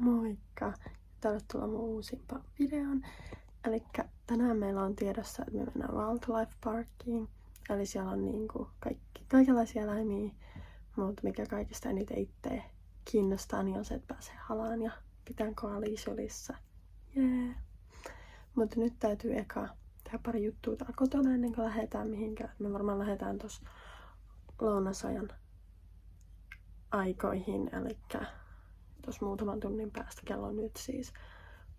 Moikka! Tervetuloa mun uusimpaan videoon. Elikkä tänään meillä on tiedossa, että me mennään Wildlife Parkiin. Eli siellä on niinku kaikenlaisia eläimiä, mutta mikä kaikista eniten itse kiinnostaa, niin on se, että pääsee halaan ja pitää koalia sylissä. Jee! Mutta nyt täytyy eka tehdä pari juttua täällä kotona ennen kuin lähdetään mihinkään. Me varmaan lähdetään tossa lounasajan aikoihin, elikkä tuossa muutaman tunnin päästä, kello on nyt siis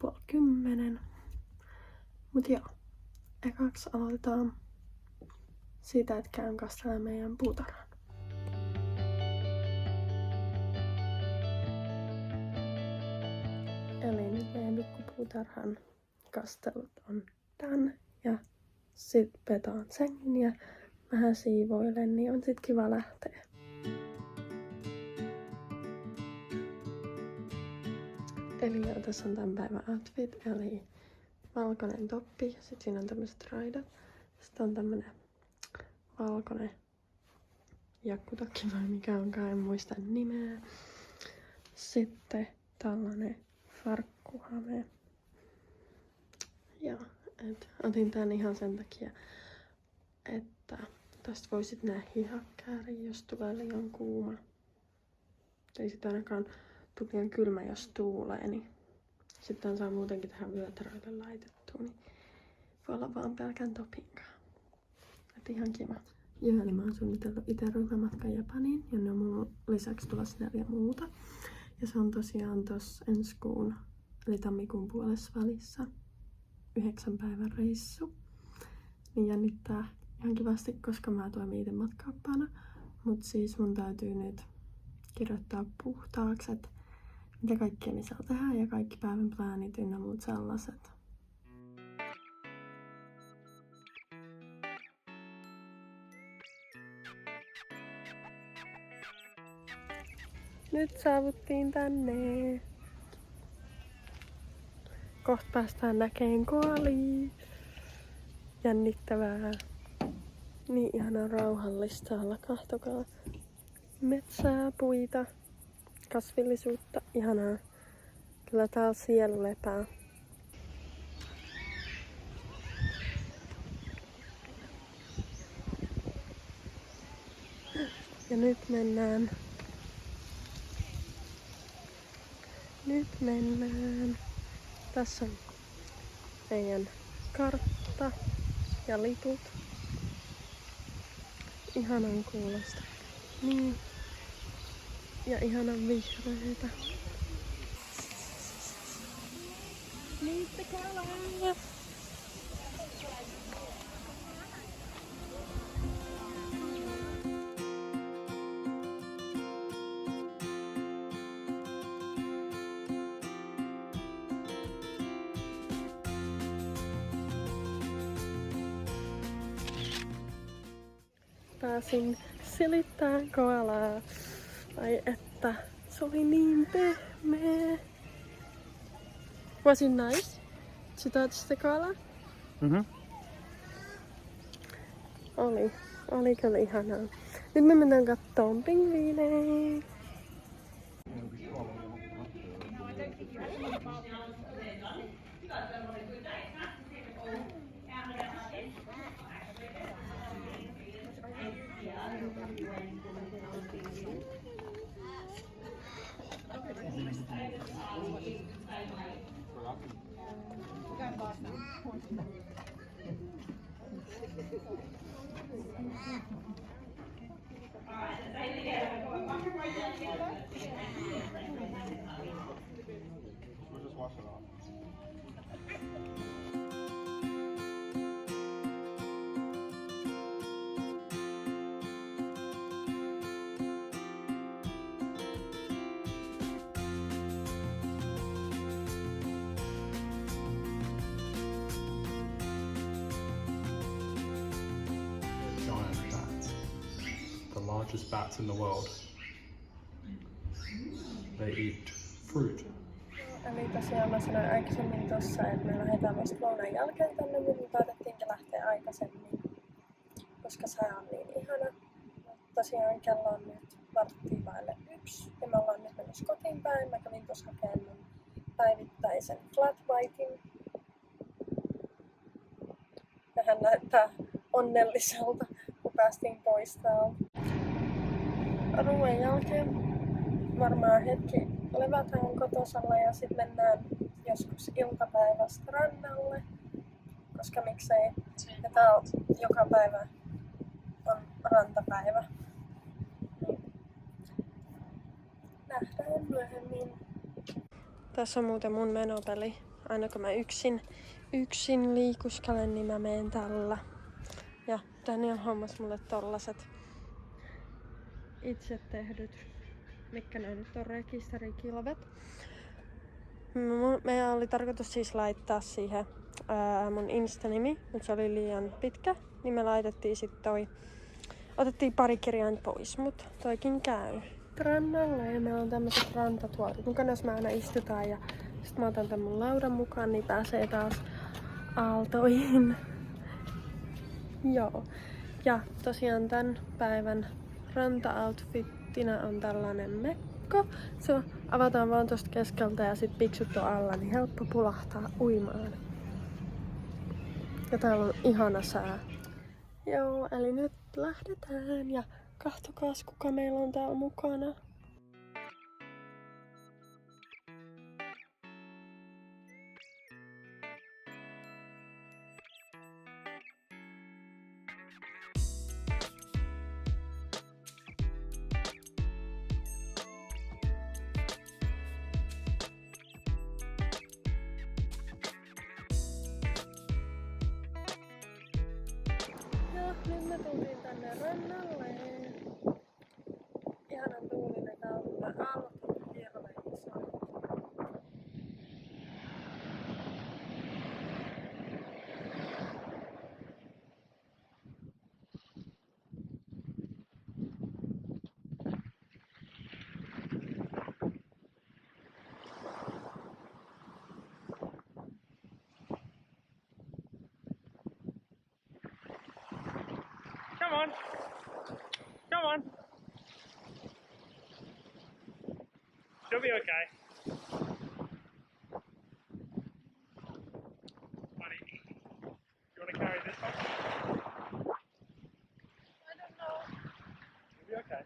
9:30. Mut joo, ekaksi aloitetaan siitä, että käyn kastelemaan meidän puutarhaan. Eli nyt meidän pikkupuutarhan kastelut on tän ja sit petaan sängyn ja vähän siivoilen, niin on sit kiva lähteä. Eli joo, tässä on tämän päivän outfit, eli valkoinen toppi, sit siinä on tämmöset raidat. Sitten on tämmönen valkoinen jakkutakki vai mikä onkaan, en muista nimeä. Sitten tällainen farkkuhame. Ja otin tän ihan sen takia, että tästä voisit nää hihat kääriä, jos tulee liian kuuma. Ei sit ainakaan tuli liian kylmä, jos tuulee, niin sitten saa muutenkin tähän vyötäröille laitettua, niin voi olla vaan pelkän topinkaan. Et ihan kiva. Joo, eli mä oon suunnitellut itse ryhmämatkan Japaniin, jonne on mun lisäksi tulossa 4 muuta. Ja se on tosiaan tossa ensi kuun, eli tammikuun puolessavälissä 9 päivän reissu. Niin jännittää ihan kivasti, koska mä toimin itse matkaoppaana. Mut siis mun täytyy nyt kirjoittaa puhtaaksi, että mitä kaikkea me saa tehdä ja kaikki päivän pläänit ynnä muut sellaiset. Nyt saavuttiin tänne. Kohta päästään näkeen koalia. Jännittävää. Niin ihanaa rauhallista olla. Kahtokaa. Metsää, puita, kasvillisuutta. Ihanaa. Kyllä täällä sielu lepää. Ja nyt mennään. Tässä on meidän kartta ja liput. Ihanan kuulosta. Niin. Ja ihanan vihreitä. Niitä kalaa! Pääsin silittämään koalaa. Ai että, se oli niin pehmeä. Was it nice to touch the koala? Mhm. Oli kyllä ihanaa. Nyt me mennään kattoon pingviinejä. Giant bats. The largest bats in the world. They eat fruit. Eli tosiaan mä sanoin aikaisemmin tossa, että me lähdetään vasta lounaan jälkeen tänne, mutta me päätettiinkin lähteä aikaisemmin, koska sää on niin ihana. Tosiaan kello on nyt 1:15 ja me ollaan nyt menossa kotiin päin. Mä kävin tuossa hakemaan mun sai sen flat whitein. Ja hän näyttää onnelliselta, kun päästiin pois täältä. Ruoan jälkeen varmaan hetki levätään kotosalla ja sitten mennään joskus iltapäivästä rannalle. Koska miksei. Ja täällä joka päivä on rantapäivä. Niin. Nähdään myöhemmin. Tässä on muuten mun menopeli. Aina kun mä yksin liikuskelen, niin mä meen tällä. Ja Daniel hommas mulle tollaset itse tehdyt, mitkä nää nyt on, rekisterikilvet. Meidän oli tarkoitus siis laittaa siihen mun Insta-nimi, mutta se oli liian pitkä. Niin me laitettiin sit otettiin pari kirjainta pois, mutta toikin käy. Rannalla ja meillä on tämmöset rantatuolit mukana, jos me aina istutaan ja sit mä otan tän mun laudan mukaan, niin pääsee taas aaltoihin. Joo. Ja tosiaan tän päivän ranta-outfittinä on tällainen mekko. Se avataan vaan tosta keskeltä ja sit piksut on alla, niin helppo pulahtaa uimaan. Ja täällä on ihana sää. Joo, eli nyt lähdetään ja kahtokaas kuka meillä on täällä mukana. Nyt me tultiin tänne rannalle. Ihanan tuulinen täällä. Aallot on hirveän isoja. Come on! Come on! She'll be okay. Honey, you want to carry this one? I don't know. You'll be okay.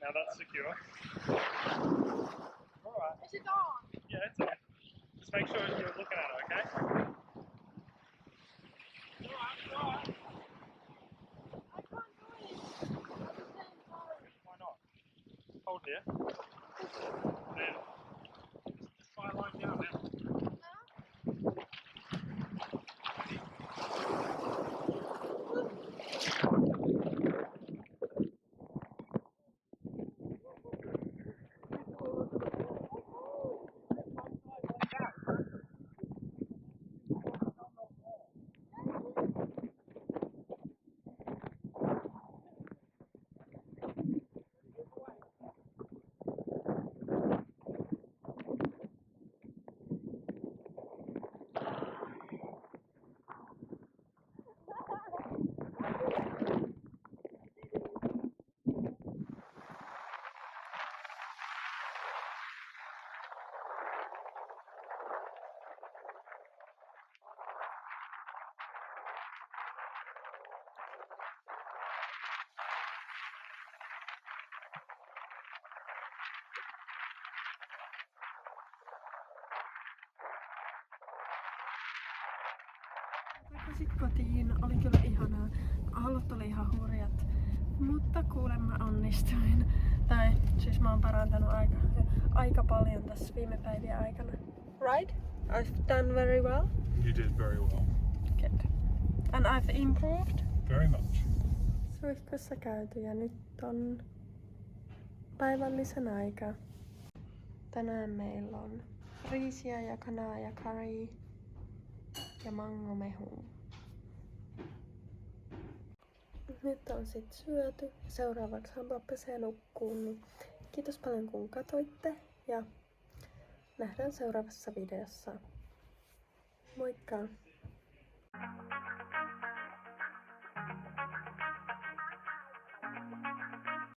Now that's secure. Alright. Is it on? Yeah, it's on. Just make sure you're looking at it, okay? Alright. I can't do it. At the same time. Why not? Hold here. Now. Just fly line down now. Takaisin kotiin. Oli kyllä ihanaa. Aallot oli ihan hurjat. Mutta kuulemma onnistuin. Tai siis mä oon parantanut aika paljon tässä viime päivien aikana. Right? I've done very well? You did very well. Good. And I've improved? Very much. Suihkussa käyty ja nyt on päivällisen aika. Tänään meillä on riisiä ja kanaa ja curry ja mangomehu. Nyt on sit syöty ja seuraavaksi Hampa pesee nukkuun. Niin kiitos paljon kun katsoitte ja nähdään seuraavassa videossa. Moikka!